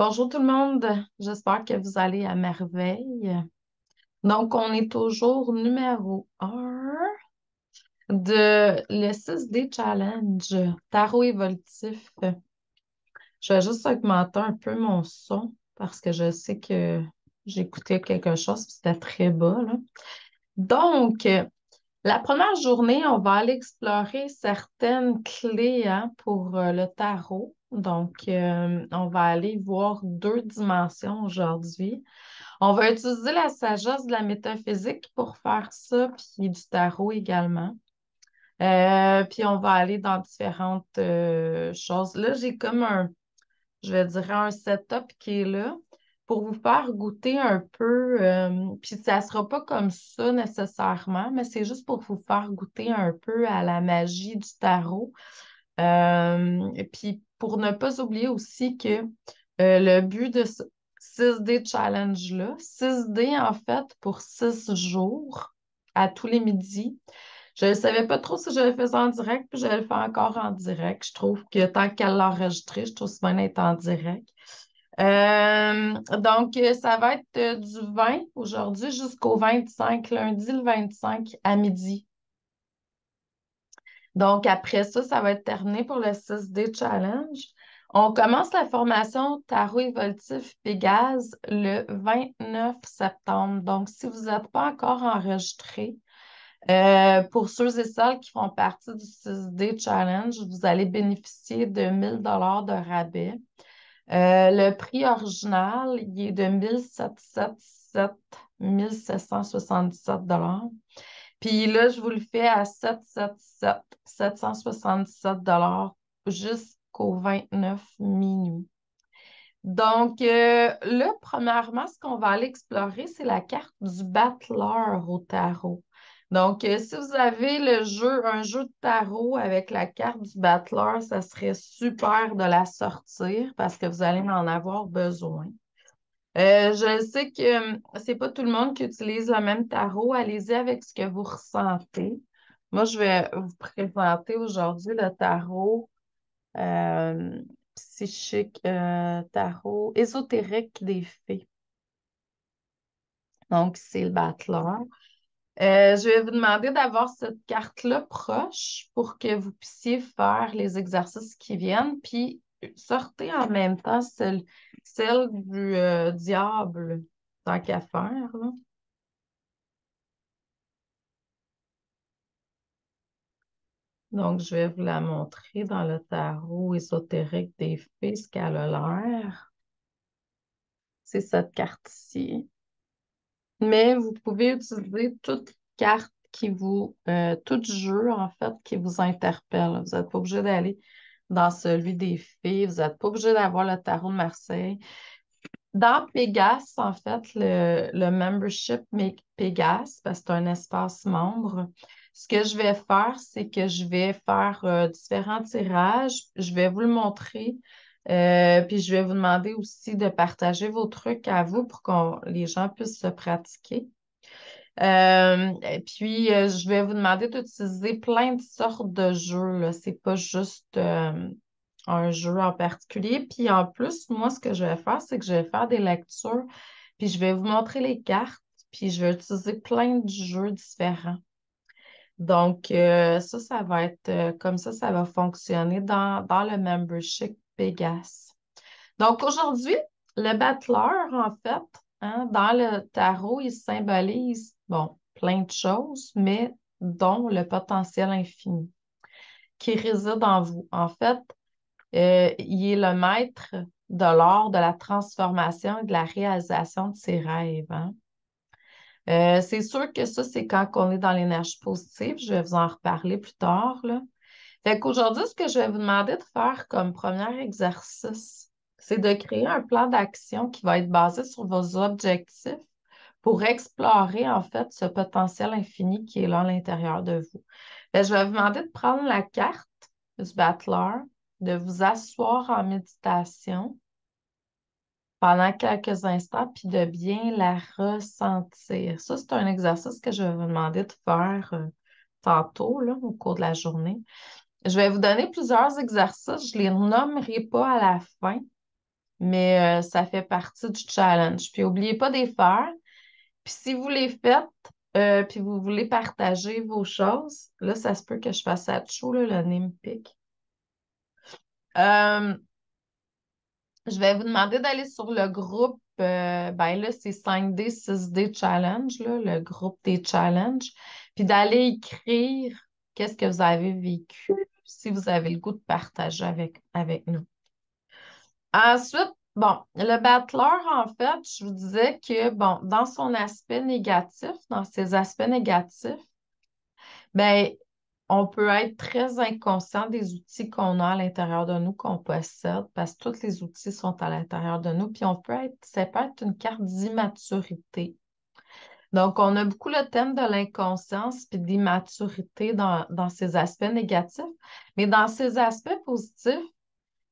Bonjour tout le monde, j'espère que vous allez à merveille. Donc, on est toujours numéro un de le 6D Challenge, tarot évolutif. Je vais juste augmenter un peu mon son parce que je sais que j'écoutais quelque chose puis c'était très bas, là. Donc, la première journée, on va aller explorer certaines clés hein, pour le tarot. Donc, on va aller voir deux dimensions aujourd'hui. On va utiliser la sagesse de la métaphysique pour faire ça, puis du tarot également. Puis on va aller dans différentes choses. Là, j'ai comme je vais dire, un setup qui est là pour vous faire goûter un peu. Puis ça ne sera pas comme ça nécessairement, mais c'est juste pour vous faire goûter un peu à la magie du tarot. Et puis pour ne pas oublier aussi que le but de ce 6D challenge-là, 6D en fait pour 6 jours à tous les midis. Je ne savais pas trop si je le faisais en direct, puis je le fais encore en direct. Je trouve que tant qu'elle l'a enregistré, je trouve que c'est bien d'être en direct. Donc, ça va être du 20 aujourd'hui jusqu'au 25, lundi le 25 à midi. Donc, après ça, ça va être terminé pour le 6D Challenge. On commence la formation Tarot évolutif Pégase le 29 septembre. Donc, si vous n'êtes pas encore enregistré, pour ceux et celles qui font partie du 6D Challenge, vous allez bénéficier de 1 000 $ de rabais. Le prix original, il est de 1 777 Puis là, je vous le fais à 777 jusqu'au 29 minuit. Donc, là, premièrement, ce qu'on va aller explorer, c'est la carte du battleur au tarot. Donc, si vous avez un jeu de tarot avec la carte du battleur, ça serait super de la sortir parce que vous allez en avoir besoin. Je sais que c'est pas tout le monde qui utilise le même tarot. Allez-y avec ce que vous ressentez. Moi, je vais vous présenter aujourd'hui le tarot euh, psychique, tarot ésotérique des fées. Donc, c'est le battleur. Je vais vous demander d'avoir cette carte-là proche pour que vous puissiez faire les exercices qui viennent, puis sortez en même temps celle du diable, tant qu'à faire, là. Donc, je vais vous la montrer dans le tarot ésotérique des fées, ce qu'elle a l'air. C'est cette carte-ci. Mais vous pouvez utiliser toute carte tout jeu, en fait, qui vous interpelle. Vous n'êtes pas obligé d'aller dans celui des filles. Vous n'êtes pas obligé d'avoir le tarot de Marseille. Dans Pégase, en fait, le membership Pégase, parce que c'est un espace membre, ce que je vais faire, c'est que je vais faire différents tirages. Je vais vous le montrer. Puis je vais vous demander aussi de partager vos trucs à vous pour que les gens puissent se pratiquer. Et puis, je vais vous demander d'utiliser plein de sortes de jeux, là. C'est pas juste un jeu en particulier. Puis en plus, moi, ce que je vais faire, c'est que je vais faire des lectures, puis je vais vous montrer les cartes, puis je vais utiliser plein de jeux différents. Donc, ça va être comme ça va fonctionner dans le membership Pégase. Donc, aujourd'hui, le battleur, en fait, hein, dans le tarot, il symbolise, bon, plein de choses, mais dont le potentiel infini qui réside en vous. En fait, il est le maître de l'art de la transformation et de la réalisation de ses rêves, hein. C'est sûr que ça, c'est quand on est dans l'énergie positive. Je vais vous en reparler plus tard, là. Fait qu'aujourd'hui, ce que je vais vous demander de faire comme premier exercice, c'est de créer un plan d'action qui va être basé sur vos objectifs pour explorer en fait ce potentiel infini qui est là à l'intérieur de vous. Je vais vous demander de prendre la carte du battleur, de vous asseoir en méditation pendant quelques instants, puis de bien la ressentir. Ça, c'est un exercice que je vais vous demander de faire tantôt, là, au cours de la journée. Je vais vous donner plusieurs exercices. Je ne les nommerai pas à la fin, mais ça fait partie du challenge. Puis n'oubliez pas de les faire. Puis si vous les faites, puis vous voulez partager vos choses, là, ça se peut que je fasse ça chaud, là, le nez me pique. Euh, je vais vous demander d'aller sur le groupe, ben là, c'est 5D, 6D Challenge, là, le groupe des challenges, puis d'aller écrire qu'est-ce que vous avez vécu, si vous avez le goût de partager avec nous. Ensuite, bon, le battleur, en fait, je vous disais que, bon, dans son aspect négatif, dans ses aspects négatifs, ben, on peut être très inconscient des outils qu'on a à l'intérieur de nous, qu'on possède, parce que tous les outils sont à l'intérieur de nous, puis ça peut être une carte d'immaturité. Donc, on a beaucoup le thème de l'inconscience puis d'immaturité dans ces aspects négatifs, mais dans ces aspects positifs,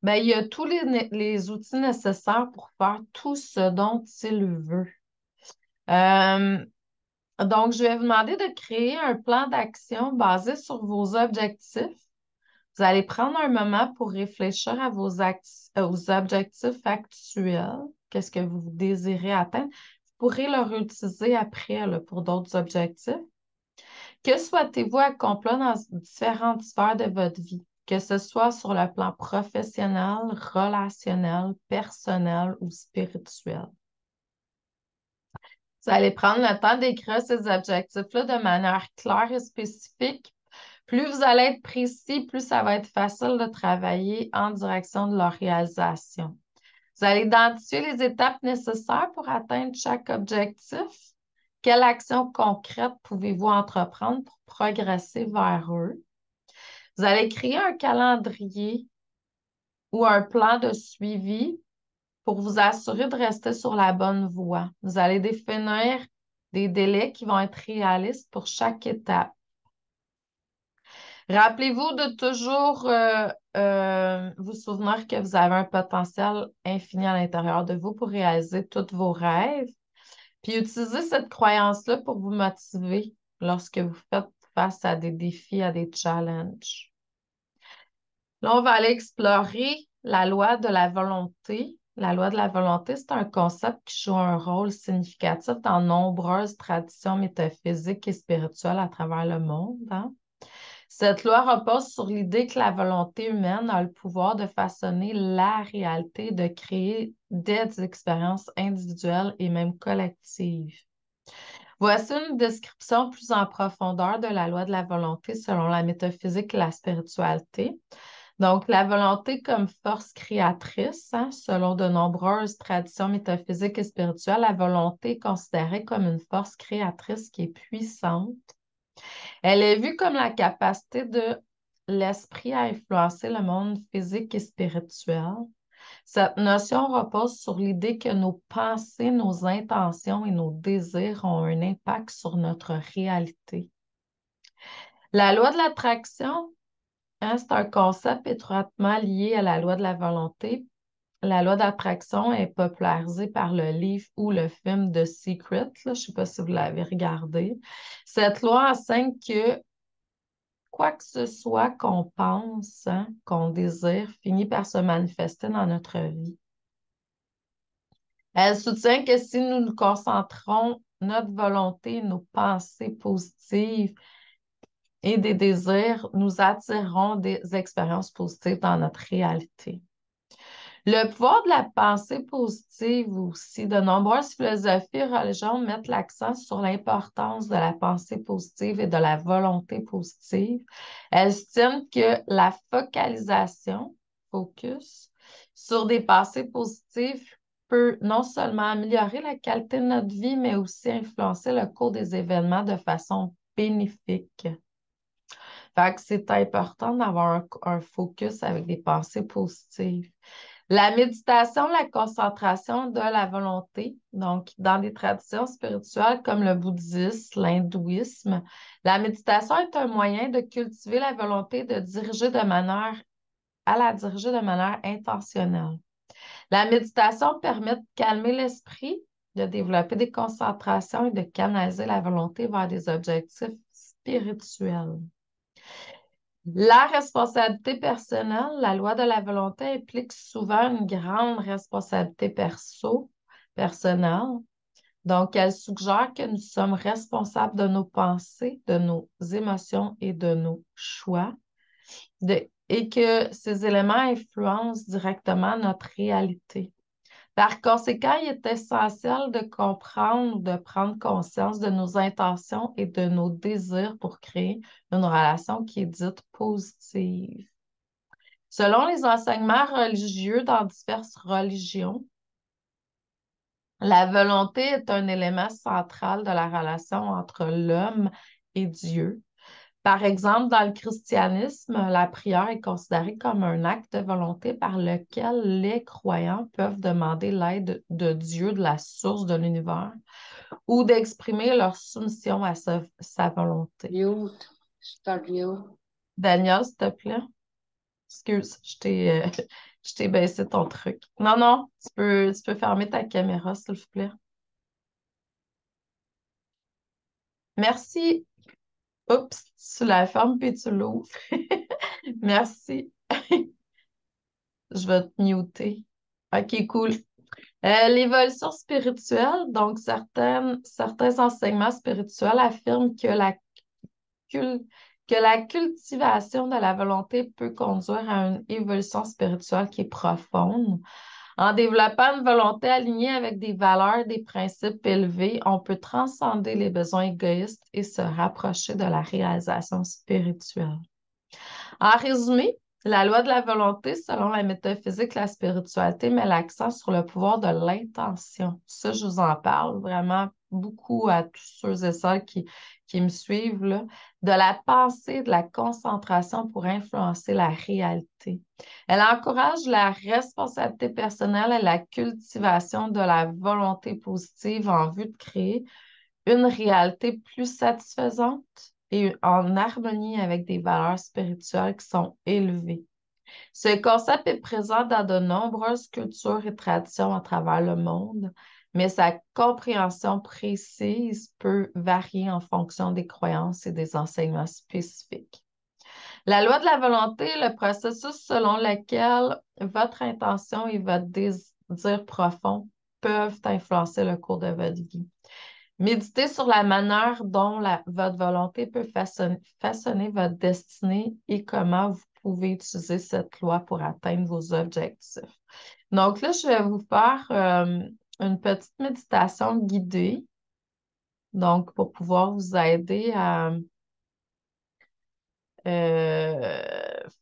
ben, il y a tous les outils nécessaires pour faire tout ce dont il veut. Euh, donc, je vais vous demander de créer un plan d'action basé sur vos objectifs. Vous allez prendre un moment pour réfléchir à aux objectifs actuels. Qu'est-ce que vous désirez atteindre? Vous pourrez le réutiliser après là, pour d'autres objectifs. Que souhaitez-vous accomplir dans différentes sphères de votre vie, que ce soit sur le plan professionnel, relationnel, personnel ou spirituel? Vous allez prendre le temps d'écrire ces objectifs-là de manière claire et spécifique. Plus vous allez être précis, plus ça va être facile de travailler en direction de leur réalisation. Vous allez identifier les étapes nécessaires pour atteindre chaque objectif. Quelle action concrète pouvez-vous entreprendre pour progresser vers eux? Vous allez créer un calendrier ou un plan de suivi pour vous assurer de rester sur la bonne voie. Vous allez définir des délais qui vont être réalistes pour chaque étape. Rappelez-vous de toujours vous souvenir que vous avez un potentiel infini à l'intérieur de vous pour réaliser tous vos rêves. Puis utilisez cette croyance-là pour vous motiver lorsque vous faites face à des défis, à des challenges. Là, on va aller explorer la loi de la volonté. La loi de la volonté, c'est un concept qui joue un rôle significatif dans nombreuses traditions métaphysiques et spirituelles à travers le monde, hein. Cette loi repose sur l'idée que la volonté humaine a le pouvoir de façonner la réalité, de créer des expériences individuelles et même collectives. Voici une description plus en profondeur de la loi de la volonté selon la métaphysique et la spiritualité. Donc, la volonté comme force créatrice, hein, selon de nombreuses traditions métaphysiques et spirituelles, la volonté est considérée comme une force créatrice qui est puissante. Elle est vue comme la capacité de l'esprit à influencer le monde physique et spirituel. Cette notion repose sur l'idée que nos pensées, nos intentions et nos désirs ont un impact sur notre réalité. La loi de l'attraction, hein, c'est un concept étroitement lié à la loi de la volonté. La loi d'attraction est popularisée par le livre ou le film The Secret. Là, je ne sais pas si vous l'avez regardé. Cette loi enseigne que quoi que ce soit qu'on pense, hein, qu'on désire, finit par se manifester dans notre vie. Elle soutient que si nous nous concentrons notre volonté, nos pensées positives et des désirs, nous attirerons des expériences positives dans notre réalité. Le pouvoir de la pensée positive aussi, de nombreuses philosophies et religions mettent l'accent sur l'importance de la pensée positive et de la volonté positive. Elles estiment que la focalisation, focus, sur des pensées positives peut non seulement améliorer la qualité de notre vie, mais aussi influencer le cours des événements de façon bénéfique. Fait que c'est important d'avoir un focus avec des pensées positives. La méditation, la concentration de la volonté, donc dans des traditions spirituelles comme le bouddhisme, l'hindouisme, la méditation est un moyen de cultiver la volonté à la diriger de manière intentionnelle. La méditation permet de calmer l'esprit, de développer des concentrations et de canaliser la volonté vers des objectifs spirituels. La responsabilité personnelle, la loi de la volonté implique souvent une grande responsabilité personnelle. Donc, elle suggère que nous sommes responsables de nos pensées, de nos émotions et de nos choix, et que ces éléments influencent directement notre réalité. Par conséquent, il est essentiel de comprendre ou de prendre conscience de nos intentions et de nos désirs pour créer une relation qui est dite positive. Selon les enseignements religieux dans diverses religions, la volonté est un élément central de la relation entre l'homme et Dieu. Par exemple, dans le christianisme, la prière est considérée comme un acte de volonté par lequel les croyants peuvent demander l'aide de Dieu, de la source de l'univers, ou d'exprimer leur soumission à sa volonté. Mute. Start mute. Daniel, s'il te plaît. Excuse, je t'ai baissé ton truc. Non, non, tu peux fermer ta caméra, s'il vous plaît. Merci. Oups, tu la fermes puis tu l'ouvres. Merci. Je vais te muter. OK, cool. L'évolution spirituelle, donc certains enseignements spirituels affirment cul- que la cultivation de la volonté peut conduire à une évolution spirituelle qui est profonde. En développant une volonté alignée avec des valeurs, des principes élevés, on peut transcender les besoins égoïstes et se rapprocher de la réalisation spirituelle. En résumé, la loi de la volonté, selon la métaphysique, la spiritualité met l'accent sur le pouvoir de l'intention. Ça, je vous en parle vraiment beaucoup à tous ceux et celles qui me suivent, là. De la pensée, de la concentration pour influencer la réalité. Elle encourage la responsabilité personnelle et la cultivation de la volonté positive en vue de créer une réalité plus satisfaisante et en harmonie avec des valeurs spirituelles qui sont élevées. Ce concept est présent dans de nombreuses cultures et traditions à travers le monde, mais sa compréhension précise peut varier en fonction des croyances et des enseignements spécifiques. La loi de la volonté est le processus selon lequel votre intention et votre désir profond peuvent influencer le cours de votre vie. Méditez sur la manière dont votre volonté peut façonner votre destinée et comment vous pouvez utiliser cette loi pour atteindre vos objectifs. Donc là, je vais vous faire une petite méditation guidée, donc pour pouvoir vous aider à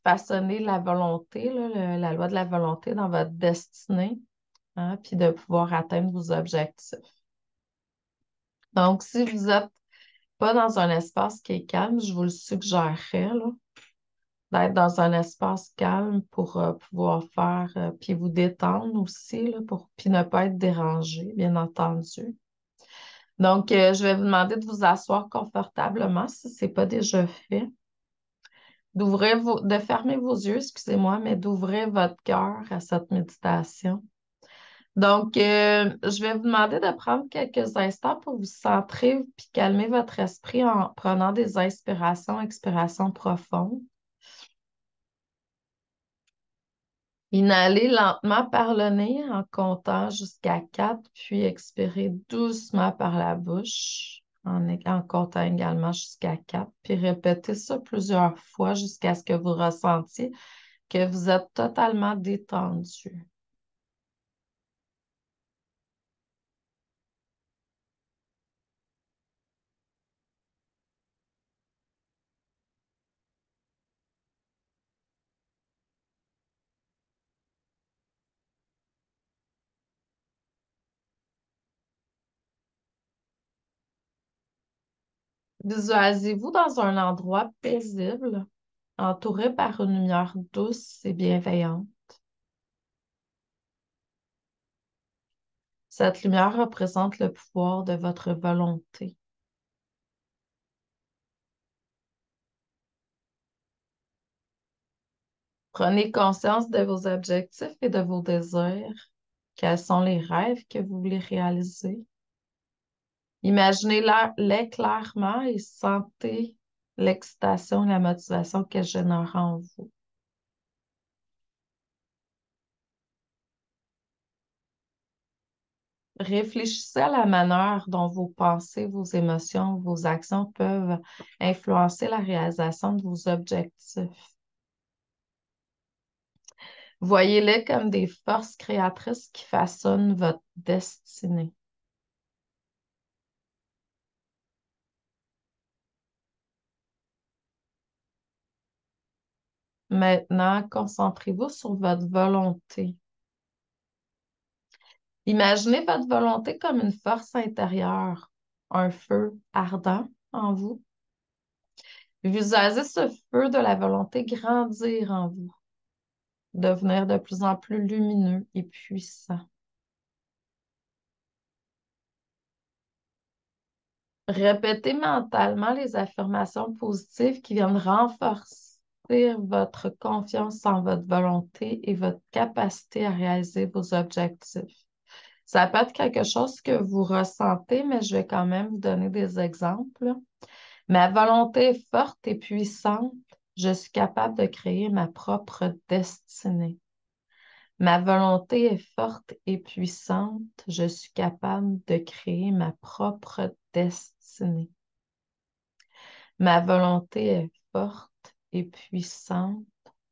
façonner la volonté, là, la loi de la volonté dans votre destinée, hein, puis de pouvoir atteindre vos objectifs. Donc, si vous êtes pas dans un espace qui est calme, je vous le suggérerais, là, d'être dans un espace calme pour pouvoir faire, puis vous détendre aussi, là, puis ne pas être dérangé, bien entendu. Donc, je vais vous demander de vous asseoir confortablement si ce n'est pas déjà fait, de fermer vos yeux, excusez-moi, mais d'ouvrir votre cœur à cette méditation. Donc, je vais vous demander de prendre quelques instants pour vous centrer puis calmer votre esprit en prenant des inspirations, expirations profondes. Inhalez lentement par le nez en comptant jusqu'à 4, puis expirez doucement par la bouche en comptant également jusqu'à 4, puis répétez ça plusieurs fois jusqu'à ce que vous ressentiez que vous êtes totalement détendu. Visualisez-vous dans un endroit paisible, entouré par une lumière douce et bienveillante. Cette lumière représente le pouvoir de votre volonté. Prenez conscience de vos objectifs et de vos désirs. Quels sont les rêves que vous voulez réaliser? Imaginez-les clairement et sentez l'excitation, la motivation qu'elle génère en vous. Réfléchissez à la manière dont vos pensées, vos émotions, vos actions peuvent influencer la réalisation de vos objectifs. Voyez-les comme des forces créatrices qui façonnent votre destinée. Maintenant, concentrez-vous sur votre volonté. Imaginez votre volonté comme une force intérieure, un feu ardent en vous. Visualisez ce feu de la volonté grandir en vous, devenir de plus en plus lumineux et puissant. Répétez mentalement les affirmations positives qui viennent renforcer votre confiance en votre volonté et votre capacité à réaliser vos objectifs. Ça peut être quelque chose que vous ressentez, mais je vais quand même vous donner des exemples. Ma volonté est forte et puissante. Je suis capable de créer ma propre destinée. Ma volonté est forte et puissante. Je suis capable de créer ma propre destinée. Ma volonté est forte et puissante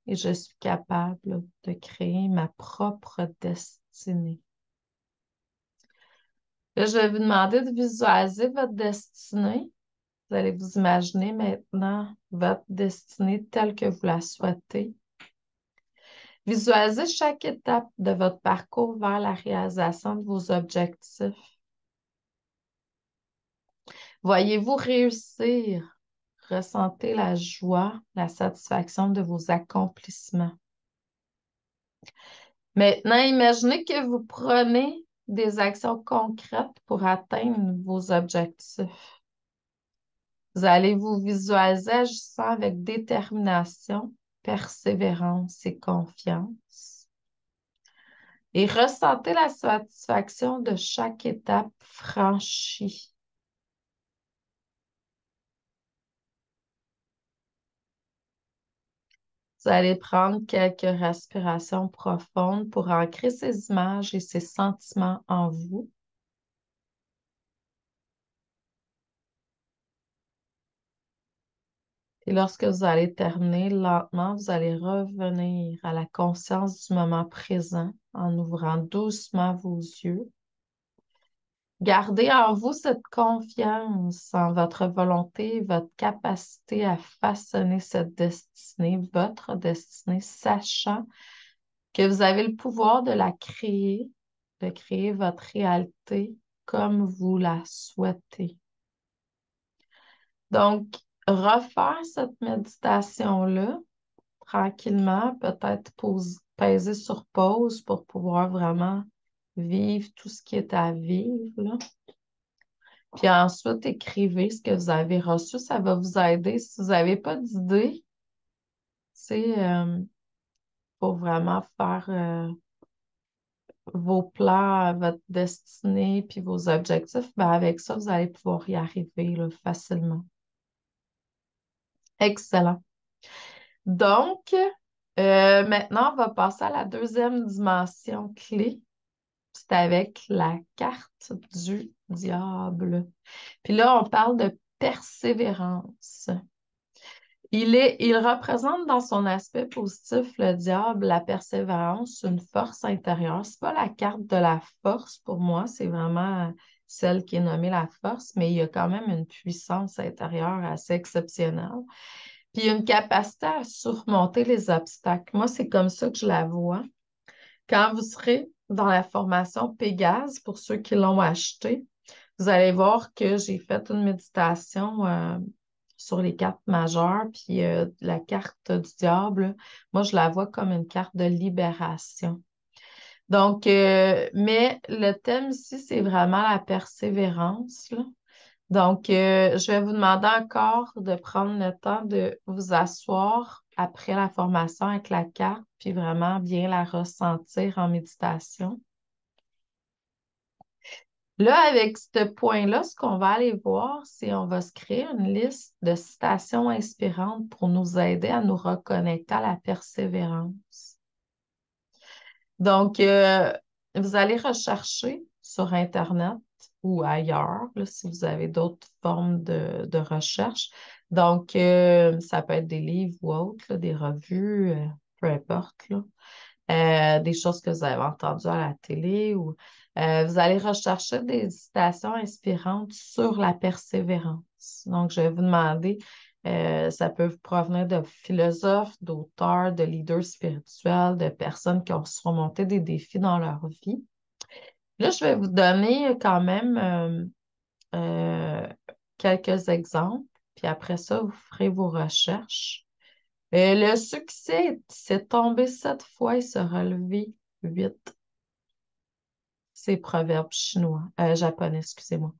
et je suis capable de créer ma propre destinée. Là, je vais vous demander de visualiser votre destinée. Vous allez vous imaginer maintenant votre destinée telle que vous la souhaitez. Visualisez chaque étape de votre parcours vers la réalisation de vos objectifs. Voyez-vous réussir? Ressentez la joie, la satisfaction de vos accomplissements. Maintenant, imaginez que vous prenez des actions concrètes pour atteindre vos objectifs. Vous allez vous visualiser agissant avec détermination, persévérance et confiance. Et ressentez la satisfaction de chaque étape franchie. Vous allez prendre quelques respirations profondes pour ancrer ces images et ces sentiments en vous. Et lorsque vous allez terminer, lentement, vous allez revenir à la conscience du moment présent en ouvrant doucement vos yeux. Gardez en vous cette confiance en votre volonté, votre capacité à façonner cette destinée, votre destinée, sachant que vous avez le pouvoir de la créer, de créer votre réalité comme vous la souhaitez. Donc, refaire cette méditation-là tranquillement, peut-être peser sur pause pour pouvoir vraiment vivre tout ce qui est à vivre, là. Puis ensuite, écrivez ce que vous avez reçu. Ça va vous aider. Si vous n'avez pas d'idée, c'est pour vraiment faire vos plans, votre destinée, puis vos objectifs. Ben avec ça, vous allez pouvoir y arriver là, facilement. Excellent. Donc, maintenant, on va passer à la deuxième dimension clé. C'est avec la carte du diable. Puis là, on parle de persévérance. Il représente dans son aspect positif, le diable, la persévérance, une force intérieure. C'est pas la carte de la force pour moi, c'est vraiment celle qui est nommée la force, mais il y a quand même une puissance intérieure assez exceptionnelle. Puis une capacité à surmonter les obstacles. Moi, c'est comme ça que je la vois. Quand vous serez dans la formation Pégase, pour ceux qui l'ont acheté, vous allez voir que j'ai fait une méditation sur les cartes majeures, puis la carte du diable, moi, je la vois comme une carte de libération. Donc, mais le thème ici, c'est vraiment la persévérance, là. Donc, je vais vous demander encore de prendre le temps de vous asseoir après la formation avec la carte, puis vraiment bien la ressentir en méditation. Là, avec ce point-là, ce qu'on va aller voir, c'est on va se créer une liste de citations inspirantes pour nous aider à nous reconnecter à la persévérance. Donc, vous allez rechercher sur Internet ou ailleurs, là, si vous avez d'autres formes de recherche. Donc, ça peut être des livres ou autres, là, des revues, peu importe, là. Des choses que vous avez entendues à la télé ou vous allez rechercher des citations inspirantes sur la persévérance. Donc, je vais vous demander, ça peut vous provenir de philosophes, d'auteurs, de leaders spirituels, de personnes qui ont surmonté des défis dans leur vie. Là, je vais vous donner quand même euh, quelques exemples, puis après ça, vous ferez vos recherches. Le succès, c'est tomber 7 fois et se relever 8. C'est proverbe chinois, japonais, excusez-moi.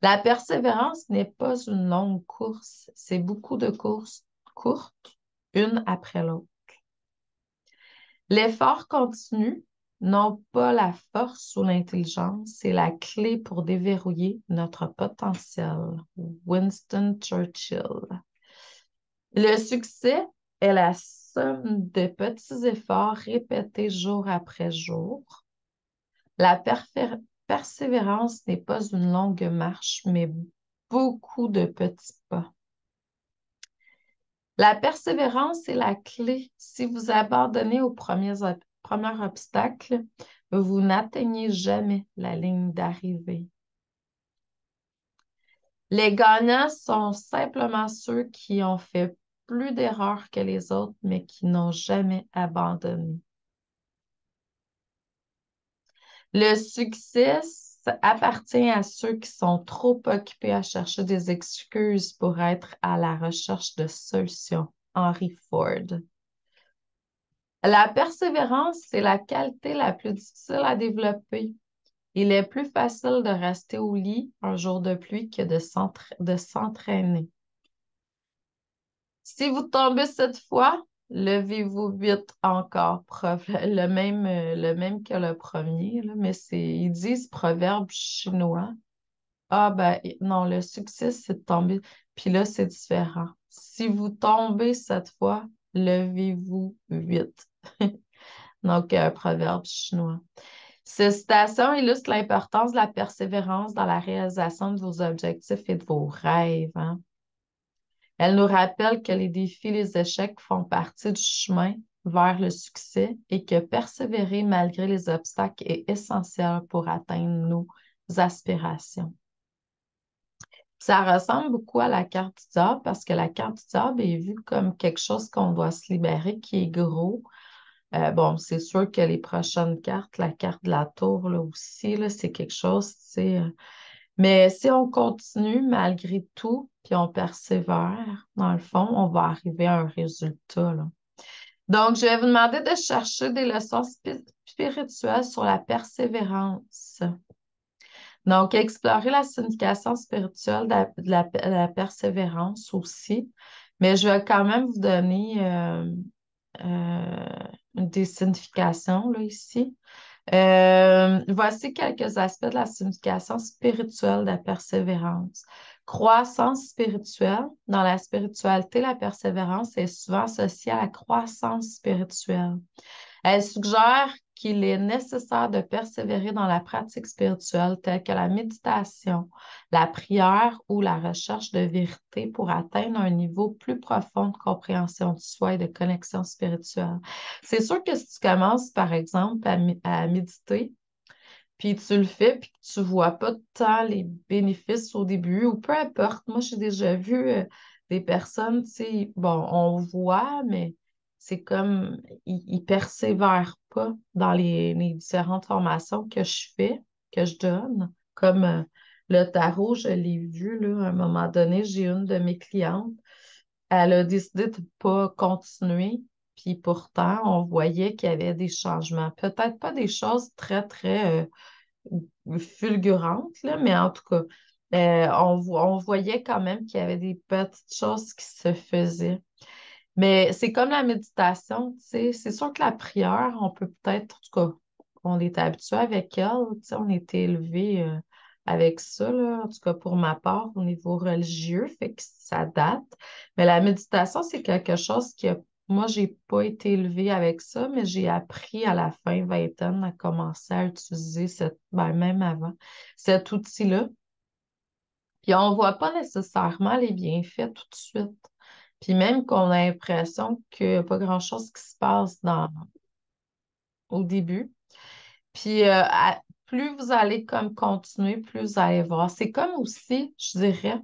La persévérance n'est pas une longue course, c'est beaucoup de courses courtes, une après l'autre. L'effort continu, non pas la force ou l'intelligence, c'est la clé pour déverrouiller notre potentiel. Winston Churchill. Le succès est la somme de petits efforts répétés jour après jour. La persévérance n'est pas une longue marche, mais beaucoup de petits pas. La persévérance est la clé. Si vous abandonnez au premier obstacle, vous n'atteignez jamais la ligne d'arrivée. Les gagnants sont simplement ceux qui ont fait plus d'erreurs que les autres, mais qui n'ont jamais abandonné. Le succès appartient à ceux qui sont trop occupés à chercher des excuses pour être à la recherche de solutions. Henry Ford. La persévérance, c'est la qualité la plus difficile à développer. Il est plus facile de rester au lit un jour de pluie que de s'entraîner. Si vous tombez 7 fois, levez-vous 8 encore. Le même que le premier, là, mais ils disent proverbe chinois. Ah ben non, le succès, c'est de tomber. Puis là, c'est différent. Si vous tombez 7 fois, levez-vous 8. Donc, un proverbe chinois. Cette citation illustre l'importance de la persévérance dans la réalisation de vos objectifs et de vos rêves, hein. Elle nous rappelle que les défis, les échecs font partie du chemin vers le succès et que persévérer malgré les obstacles est essentiel pour atteindre nos aspirations. Ça ressemble beaucoup à la carte du diable parce que la carte du diable est vue comme quelque chose qu'on doit se libérer, qui est gros. Bon, c'est sûr que les prochaines cartes, la carte de la tour là aussi, là, c'est quelque chose, tu sais. Mais si on continue malgré tout, puis on persévère, dans le fond, on va arriver à un résultat, là. Donc, je vais vous demander de chercher des leçons spirituelles sur la persévérance. Donc, explorer la signification spirituelle de la persévérance aussi. Mais je vais quand même vous donner euh, des significations là, ici. Voici quelques aspects de la signification spirituelle de la persévérance. Croissance spirituelle. Dans la spiritualité, la persévérance est souvent associée à la croissance spirituelle. Elle suggère qu'il est nécessaire de persévérer dans la pratique spirituelle telle que la méditation, la prière ou la recherche de vérité pour atteindre un niveau plus profond de compréhension du soi et de connexion spirituelle. C'est sûr que si tu commences, par exemple, à méditer, puis tu le fais, puis que tu vois pas tant les bénéfices au début, ou peu importe. Moi, j'ai déjà vu des personnes, tu sais, bon, on voit, mais c'est comme, ils persévèrent pas dans les différentes formations que je fais, que je donne. Comme le tarot, je l'ai vu, là, à un moment donné, j'ai une de mes clientes, elle a décidé de pas continuer, puis pourtant, on voyait qu'il y avait des changements. Peut-être pas des choses très, très fulgurante, là, mais en tout cas, on voyait quand même qu'il y avait des petites choses qui se faisaient. Mais c'est comme la méditation, tu sais, c'est sûr que la prière, on peut peut-être, en tout cas, on est habitué avec elle, tu sais, on était élevé avec ça, là, en tout cas pour ma part, au niveau religieux, fait que ça date. Mais la méditation, c'est quelque chose moi, j'ai pas été élevée avec ça, mais j'ai appris à la fin vingtaine à commencer à utiliser même avant, cet outil-là. Puis on voit pas nécessairement les bienfaits tout de suite. Puis même qu'on a l'impression qu'il n'y a pas grand-chose qui se passe au début. Puis plus vous allez comme continuer, plus vous allez voir. C'est comme aussi, je dirais,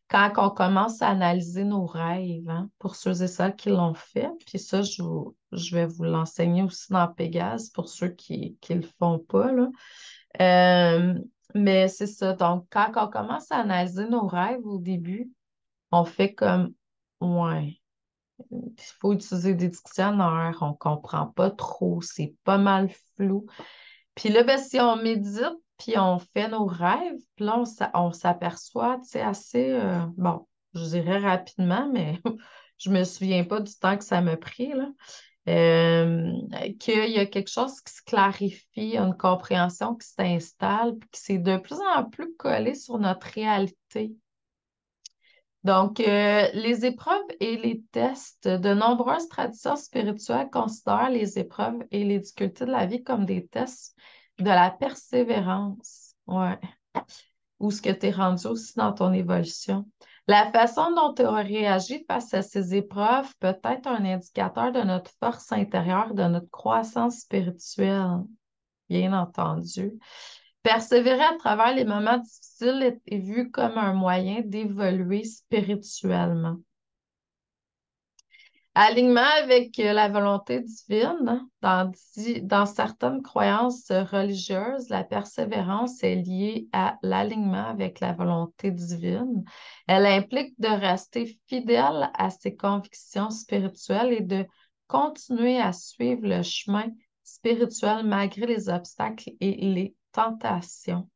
quand on commence à analyser nos rêves, hein, pour ceux et celles qui l'ont fait. Puis ça, je vais vous l'enseigner aussi dans Pégase pour ceux qui ne le font pas, là. Euh, mais c'est ça. Donc, quand on commence à analyser nos rêves au début, on fait comme, ouais, il faut utiliser des dictionnaires, on comprend pas trop, c'est pas mal flou. Puis là, ben, si on médite, puis on fait nos rêves, puis là, on s'aperçoit, tu sais, assez, bon, je dirais rapidement, mais je me souviens pas du temps que ça m'a pris, là, euh, qu'il y a quelque chose qui se clarifie, il y a une compréhension qui s'installe, puis que c'est de plus en plus collé sur notre réalité. Donc, les épreuves et les tests, de nombreuses traditions spirituelles considèrent les épreuves et les difficultés de la vie comme des tests de la persévérance. Ouais. Ou ce que tu es rendu aussi dans ton évolution. La façon dont tu as réagi face à ces épreuves peut être un indicateur de notre force intérieure, de notre croissance spirituelle, bien entendu. Persévérer à travers les moments difficiles est vu comme un moyen d'évoluer spirituellement. Alignement avec la volonté divine, hein, dans certaines croyances religieuses, la persévérance est liée à l'alignement avec la volonté divine. Elle implique de rester fidèle à ses convictions spirituelles et de continuer à suivre le chemin spirituel malgré les obstacles et les tentations.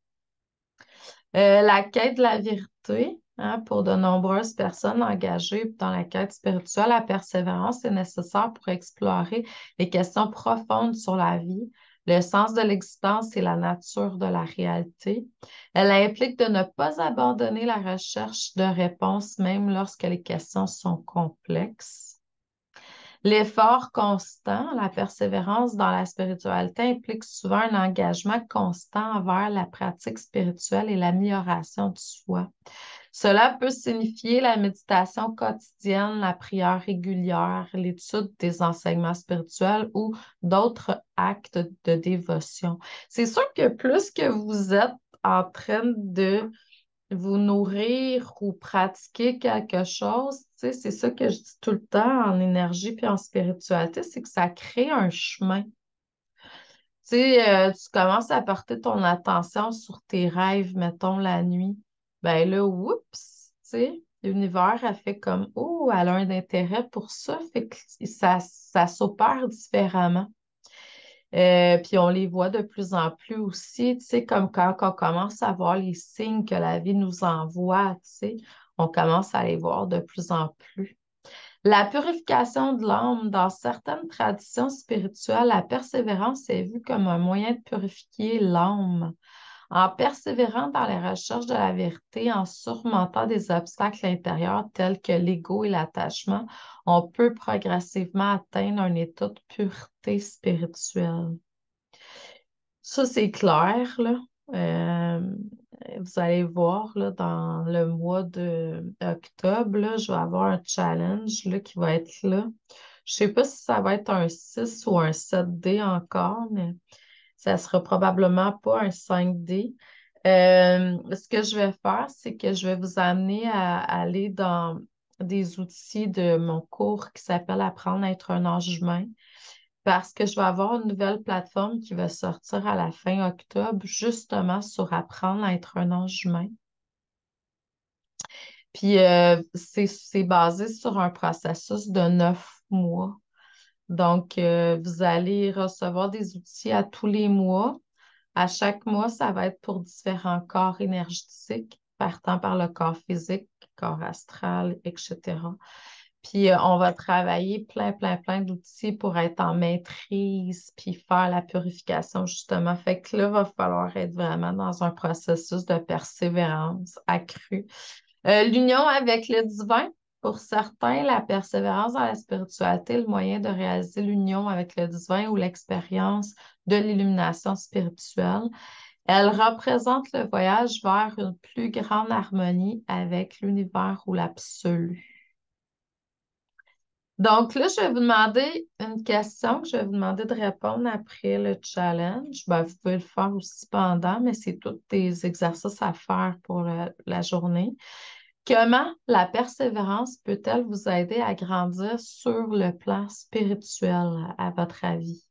La quête de la vérité, hein, pour de nombreuses personnes engagées dans la quête spirituelle, la persévérance est nécessaire pour explorer les questions profondes sur la vie, le sens de l'existence et la nature de la réalité. Elle implique de ne pas abandonner la recherche de réponses, même lorsque les questions sont complexes. L'effort constant, la persévérance dans la spiritualité implique souvent un engagement constant envers la pratique spirituelle et l'amélioration du soi. Cela peut signifier la méditation quotidienne, la prière régulière, l'étude des enseignements spirituels ou d'autres actes de dévotion. C'est sûr que plus que vous êtes en train de vous nourrir ou pratiquer quelque chose, tu sais, c'est ça que je dis tout le temps en énergie puis en spiritualité, c'est que ça crée un chemin. Tu sais, tu commences à porter ton attention sur tes rêves, mettons, la nuit. Ben là, oups, tu sais, l'univers a fait comme, oh, elle a un intérêt pour ça, fait que ça s'opère différemment. Puis on les voit de plus en plus aussi, tu sais, comme quand on commence à voir les signes que la vie nous envoie, tu sais, on commence à les voir de plus en plus. La purification de l'âme, dans certaines traditions spirituelles, la persévérance est vue comme un moyen de purifier l'âme. En persévérant dans les recherches de la vérité, en surmontant des obstacles intérieurs tels que l'ego et l'attachement, on peut progressivement atteindre un état de pureté spirituelle. Ça, c'est clair, là. Euh, Vous allez voir, là, dans le mois d'octobre, là, je vais avoir un challenge, là, qui va être là. Je sais pas si ça va être un 6 ou un 7D encore, mais ça sera probablement pas un 5D. Ce que je vais faire, c'est que je vais vous amener à aller dans des outils de mon cours qui s'appelle Apprendre à être un ange humain parce que je vais avoir une nouvelle plateforme qui va sortir à la fin octobre, justement sur apprendre à être un ange humain. Puis c'est basé sur un processus de 9 mois. Donc, vous allez recevoir des outils à tous les mois. À chaque mois, ça va être pour différents corps énergétiques, partant par le corps physique, corps astral, etc. Puis on va travailler plein d'outils pour être en maîtrise, puis faire la purification, justement. Fait que là, il va falloir être vraiment dans un processus de persévérance accrue. L'union avec le divin, pour certains, la persévérance dans la spiritualité est le moyen de réaliser l'union avec le divin ou l'expérience de l'illumination spirituelle. Elle représente le voyage vers une plus grande harmonie avec l'univers ou l'absolu. Donc là, je vais vous demander une question que je vais vous demander de répondre après le challenge. Ben, vous pouvez le faire aussi pendant, mais c'est tous des exercices à faire pour la journée. Comment la persévérance peut-elle vous aider à grandir sur le plan spirituel, à votre avis?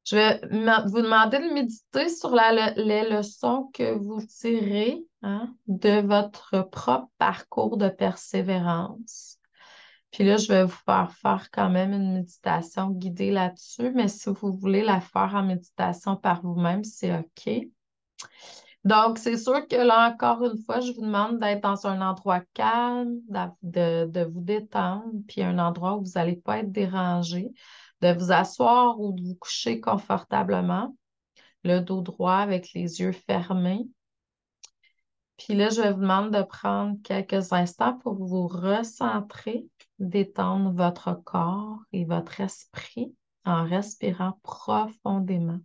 Je vais vous demander de méditer sur les leçons que vous tirez, hein, de votre propre parcours de persévérance. Puis là, je vais vous faire quand même une méditation guidée là-dessus, mais si vous voulez la faire en méditation par vous-même, c'est OK. Donc, c'est sûr que là, encore une fois, je vous demande d'être dans un endroit calme, de vous détendre, puis un endroit où vous n'allez pas être dérangé, de vous asseoir ou de vous coucher confortablement, le dos droit avec les yeux fermés. Puis là, je vous demande de prendre quelques instants pour vous recentrer, détendre votre corps et votre esprit en respirant profondément.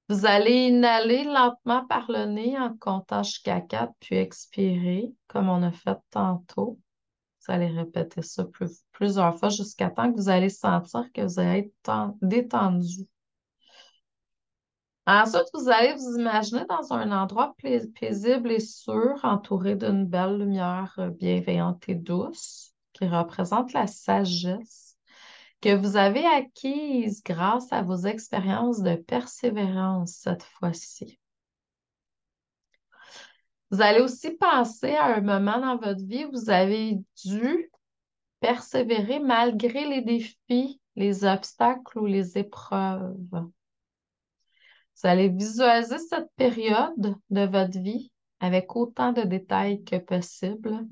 Vous allez inhaler lentement par le nez en comptant jusqu'à 4, puis expirer comme on a fait tantôt. Vous allez répéter ça plusieurs fois jusqu'à temps que vous allez sentir que vous allez être détendu. Ensuite, vous allez vous imaginer dans un endroit paisible et sûr, entouré d'une belle lumière bienveillante et douce qui représente la sagesse que vous avez acquise grâce à vos expériences de persévérance cette fois-ci. Vous allez aussi penser à un moment dans votre vie où vous avez dû persévérer malgré les défis, les obstacles ou les épreuves. Vous allez visualiser cette période de votre vie avec autant de détails que possible.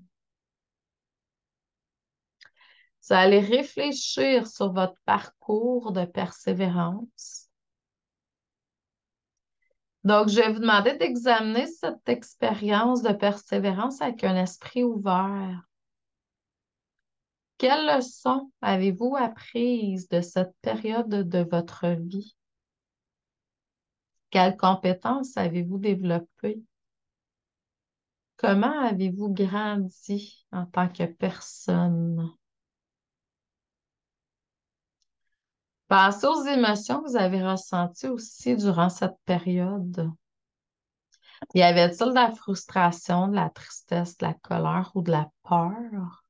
Vous allez réfléchir sur votre parcours de persévérance. Donc, je vais vous demander d'examiner cette expérience de persévérance avec un esprit ouvert. Quelles leçons avez-vous apprises de cette période de votre vie? Quelles compétences avez-vous développées? Comment avez-vous grandi en tant que personne? Pensez aux émotions que vous avez ressenties aussi durant cette période. Y avait-il de la frustration, de la tristesse, de la colère ou de la peur?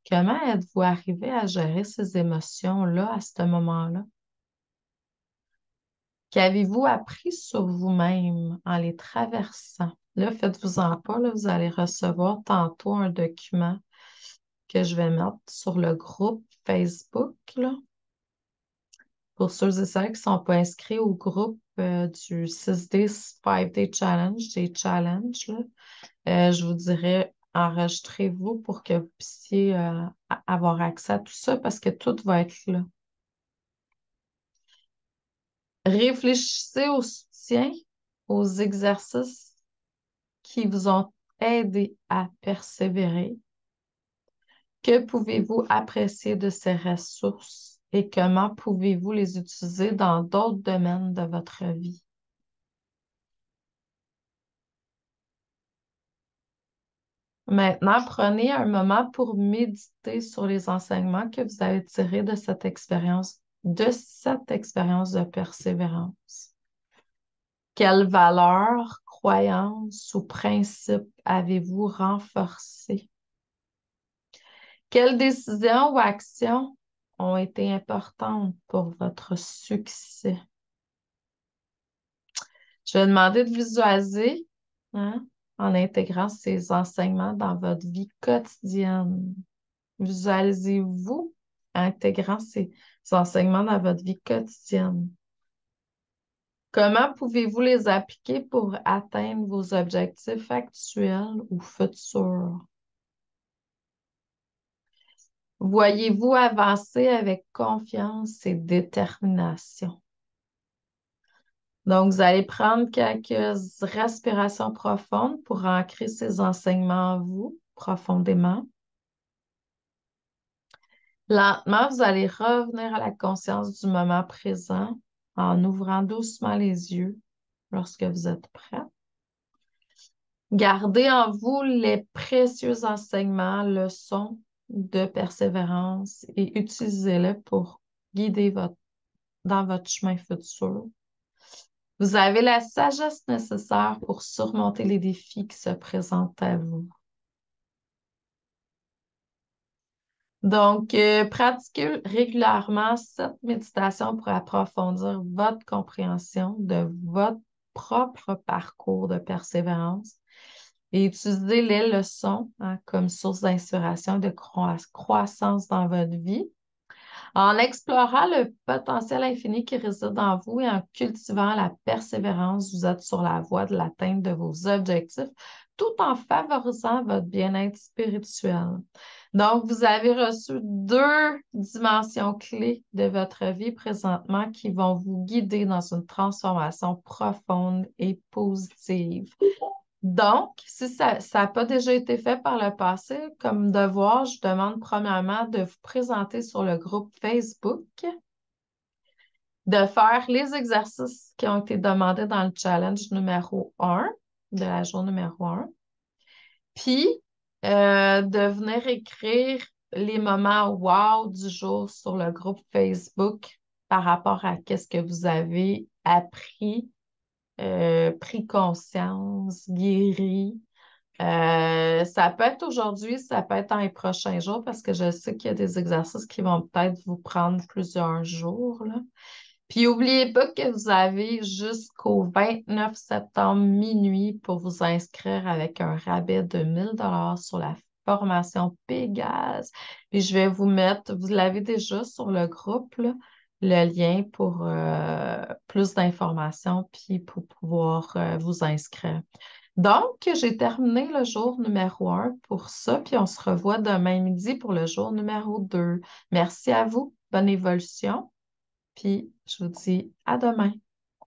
Comment êtes-vous arrivé à gérer ces émotions-là à ce moment-là? Qu'avez-vous appris sur vous-même en les traversant? Là, faites-vous-en pas, là, vous allez recevoir tantôt un document que je vais mettre sur le groupe Facebook, là. Pour ceux et celles qui ne sont pas inscrits au groupe du 6D, 5D Challenge, des challenges, là, je vous dirais, enregistrez-vous pour que vous puissiez avoir accès à tout ça parce que tout va être là. Réfléchissez au soutien, aux exercices qui vous ont aidé à persévérer. Que pouvez-vous apprécier de ces ressources et comment pouvez-vous les utiliser dans d'autres domaines de votre vie? Maintenant, prenez un moment pour méditer sur les enseignements que vous avez tirés de cette expérience de persévérance. Quelles valeurs, croyances ou principes avez-vous renforcés? Quelles décisions ou actions ont été importantes pour votre succès? Je vais demander de visualiser, hein, en intégrant ces enseignements dans votre vie quotidienne. Visualisez-vous en intégrant ces enseignements dans votre vie quotidienne. Comment pouvez-vous les appliquer pour atteindre vos objectifs actuels ou futurs? Voyez-vous avancer avec confiance et détermination? Donc, vous allez prendre quelques respirations profondes pour ancrer ces enseignements en vous profondément. Lentement, vous allez revenir à la conscience du moment présent en ouvrant doucement les yeux lorsque vous êtes prêt. Gardez en vous les précieux enseignements, leçons de persévérance et utilisez-les pour guider dans votre chemin futur. Vous avez la sagesse nécessaire pour surmonter les défis qui se présentent à vous. Donc, pratiquez régulièrement cette méditation pour approfondir votre compréhension de votre propre parcours de persévérance et utilisez les leçons comme source d'inspiration et de croissance dans votre vie. En explorant le potentiel infini qui réside en vous et en cultivant la persévérance, vous êtes sur la voie de l'atteinte de vos objectifs tout en favorisant votre bien-être spirituel. Donc, vous avez reçu 2 dimensions clés de votre vie présentement qui vont vous guider dans une transformation profonde et positive. Donc, si ça n'a pas déjà été fait par le passé, comme devoir, je demande premièrement de vous présenter sur le groupe Facebook, de faire les exercices qui ont été demandés dans le challenge numéro 1, de la journée numéro 1, puis de venir écrire les moments wow du jour sur le groupe Facebook par rapport à qu'est-ce que vous avez appris, pris conscience, guéri. Ça peut être aujourd'hui, ça peut être dans les prochains jours parce que je sais qu'il y a des exercices qui vont peut-être vous prendre plusieurs jours, là. Puis n'oubliez pas que vous avez jusqu'au 29 septembre minuit pour vous inscrire avec un rabais de 1 000 $ sur la formation Pégase. Puis je vais vous mettre, vous l'avez déjà sur le groupe, là, le lien pour plus d'informations puis pour pouvoir vous inscrire. Donc, j'ai terminé le jour numéro 1 pour ça, puis on se revoit demain midi pour le jour numéro 2. Merci à vous, bonne évolution, puis je vous dis à demain.